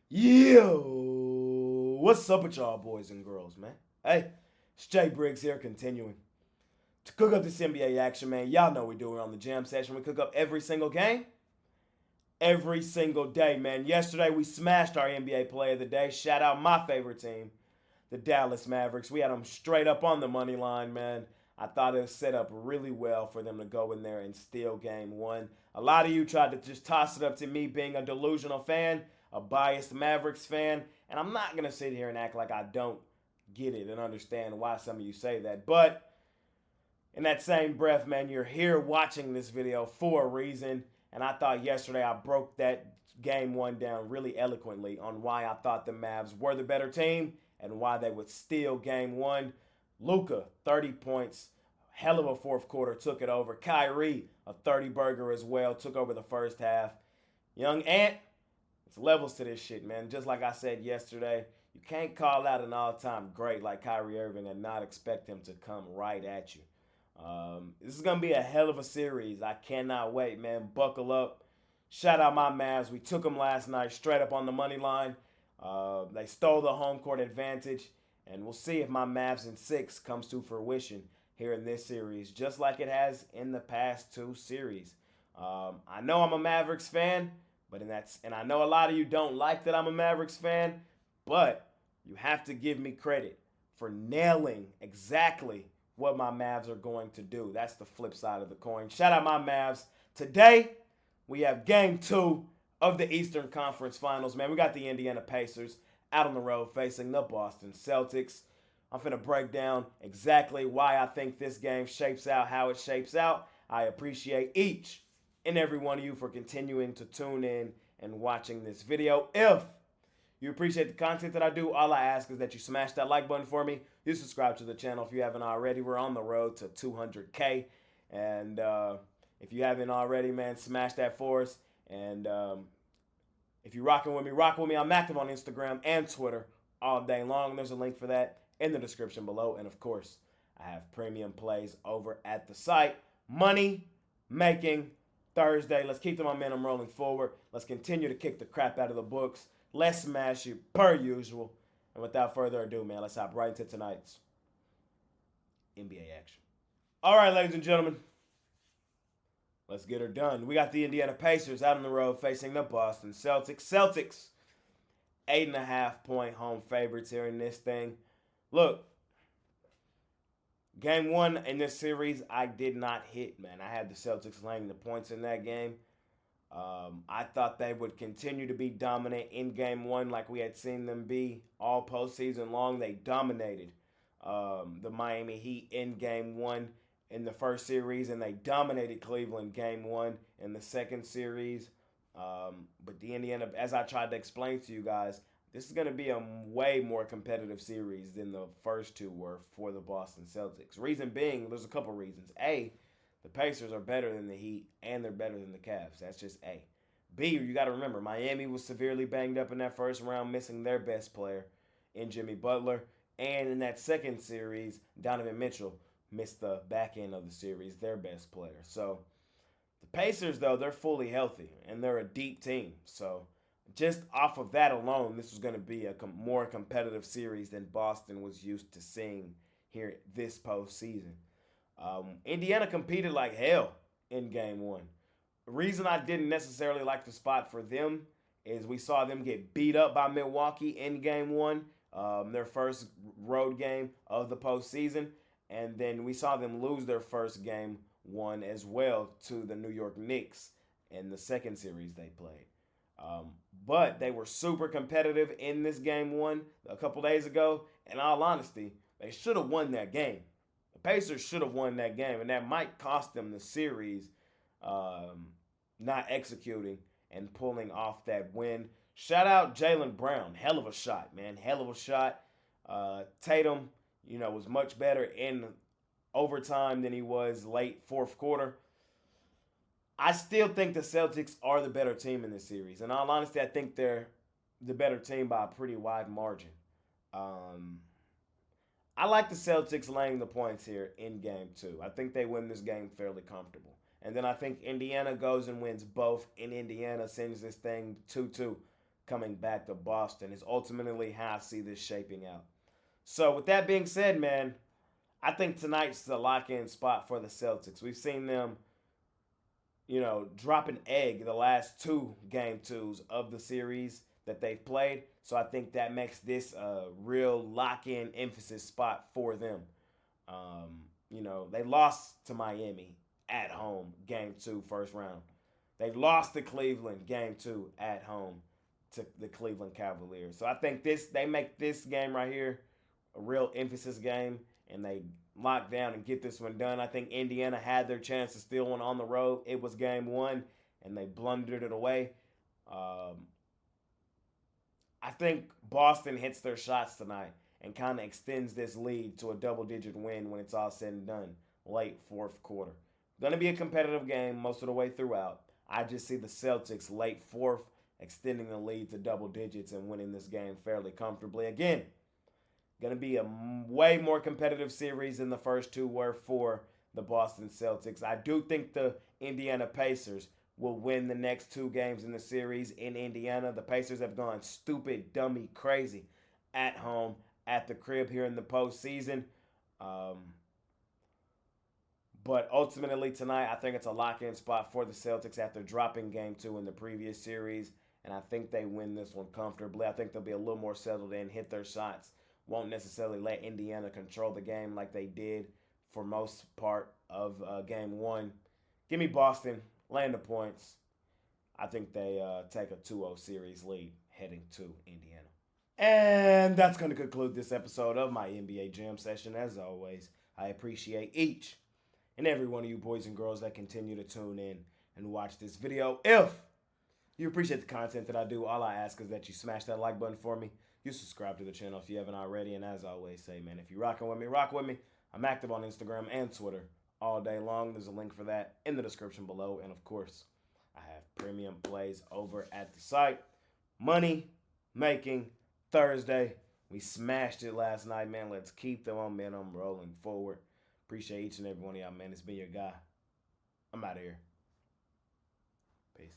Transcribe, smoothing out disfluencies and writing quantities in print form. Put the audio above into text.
Yo, what's up with y'all boys and girls, man? Hey, it's Jay Briggs here, continuing to cook up this NBA action, man. Y'all know we do it on the jam session. We cook up every single game, every single day, man. Yesterday we smashed our NBA Player of the Day. Shout out my favorite team, the Dallas Mavericks. We had them straight up on the money line, man. I thought it was set up really well for them to go in there and steal game one. A lot of you tried to just toss it up to me being a delusional fan, a biased Mavericks fan, and I'm not going to sit here and act like I don't get it and understand why some of you say that. But in that same breath, man, you're here watching this video for a reason, and I thought yesterday I broke that game one down really eloquently on why I thought the Mavs were the better team and why they would steal game one. Luka, 30 points, hell of a fourth quarter, took it over. Kyrie, a 30-burger as well, took over the first half. Young Ant, it's levels to this shit, man. Just like I said yesterday, you can't call out an all-time great like Kyrie Irving and not expect him to come right at you. This is going to be a hell of a series. I cannot wait, man. Buckle up. Shout out my Mavs. We took them last night straight up on the money line. They stole the home court advantage, and we'll see if my Mavs in 6 comes to fruition here in this series, just like it has in the past 2 series. I know I'm a Mavericks fan, and I know a lot of you don't like that I'm a Mavericks fan, but you have to give me credit for nailing exactly what my Mavs are going to do. That's the flip side of the coin. Shout out my Mavs. Today, we have game 2 of the Eastern Conference Finals, man. We got the Indiana Pacers out on the road facing the Boston Celtics. I'm finna break down exactly why I think this game shapes out how it shapes out. I appreciate each and every one of you for continuing to tune in and watching this video. If you appreciate the content that I do, all I ask is that you smash that like button for me. You subscribe to the channel if you haven't already. We're on the road to 200K. And if you haven't already, man, smash that for us. And if you're rocking with me, rock with me. I'm active on Instagram and Twitter all day long. There's a link for that in the description below. And of course, I have premium plays over at the site. Money making Thursday. Let's keep the momentum rolling forward. Let's continue to kick the crap out of the books. Let's smash it per usual. And without further ado, man, let's hop right into tonight's NBA action. All right, ladies and gentlemen. Let's get her done. We got the Indiana Pacers out on the road facing the Boston Celtics. Celtics, 8.5-point home favorites here in this thing. Look, game one in this series, I did not hit, man. I had the Celtics laying the points in that game. I thought they would continue to be dominant in game one like we had seen them be all postseason long. They dominated the Miami Heat in game one in the first series, and they dominated Cleveland game one in the second series. But the Indiana, as I tried to explain to you guys, this is going to be a way more competitive series than the first two were for the Boston Celtics. Reason being, there's a couple reasons. A, the Pacers are better than the Heat, and they're better than the Cavs. That's just A. B, you got to remember, Miami was severely banged up in that first round, missing their best player in Jimmy Butler. And in that second series, Donovan Mitchell missed the back end of the series, their best player. So the Pacers, though, they're fully healthy, and they're a deep team. So just off of that alone, this was going to be a more competitive series than Boston was used to seeing here this postseason. Indiana competed like hell in game one. The reason I didn't necessarily like the spot for them is we saw them get beat up by Milwaukee in game one, their first road game of the postseason. And then we saw them lose their first game one as well to the New York Knicks in the second series they played. But they were super competitive in this game one a couple days ago. In all honesty, they should have won that game. The Pacers should have won that game, and that might cost them the series not executing and pulling off that win. Shout out Jaylen Brown. Hell of a shot, man. Hell of a shot. Tatum, was much better in overtime than he was late fourth quarter. I still think the Celtics are the better team in this series. In all honesty, I think they're the better team by a pretty wide margin. I like the Celtics laying the points here in game two. I think they win this game fairly comfortable. And then I think Indiana goes and wins both, and Indiana sends this thing 2-2 coming back to Boston is ultimately how I see this shaping out. So with that being said, man, I think tonight's the lock-in spot for the Celtics. We've seen them, drop an egg the last two game twos of the series that they've played. So I think that makes this a real lock-in emphasis spot for them. They lost to Miami at home, game two, first round. They lost to Cleveland, game two, at home to the Cleveland Cavaliers. So I think they make this game right here a real emphasis game, and they lock down and get this one done. I think Indiana had their chance to steal one on the road. It was game one, and they blundered it away. I think Boston hits their shots tonight and kind of extends this lead to a double-digit win when it's all said and done, late fourth quarter. Going to be a competitive game most of the way throughout. I just see the Celtics late fourth extending the lead to double digits and winning this game fairly comfortably. Again, going to be a way more competitive series than the first two were for the Boston Celtics. I do think the Indiana Pacers will win the next two games in the series in Indiana. The Pacers have gone stupid, dummy, crazy at home, at the crib here in the postseason. But ultimately tonight, I think it's a lock-in spot for the Celtics after dropping game two in the previous series. And I think they win this one comfortably. I think they'll be a little more settled in, hit their shots. Won't necessarily let Indiana control the game like they did for most part of game one. Give me Boston, land the points. I think they take a 2-0 series lead heading to Indiana. And that's going to conclude this episode of my NBA Jam Session. As always, I appreciate each and every one of you boys and girls that continue to tune in and watch this video. If you appreciate the content that I do, all I ask is that you smash that like button for me. You subscribe to the channel if you haven't already. And as I always say, man, if you're rocking with me, rock with me. I'm active on Instagram and Twitter all day long. There's a link for that in the description below. And of course, I have premium plays over at the site. Money making Thursday. We smashed it last night, man. Let's keep the momentum rolling forward. Appreciate each and every one of y'all, man. It's been your guy. I'm out of here. Peace.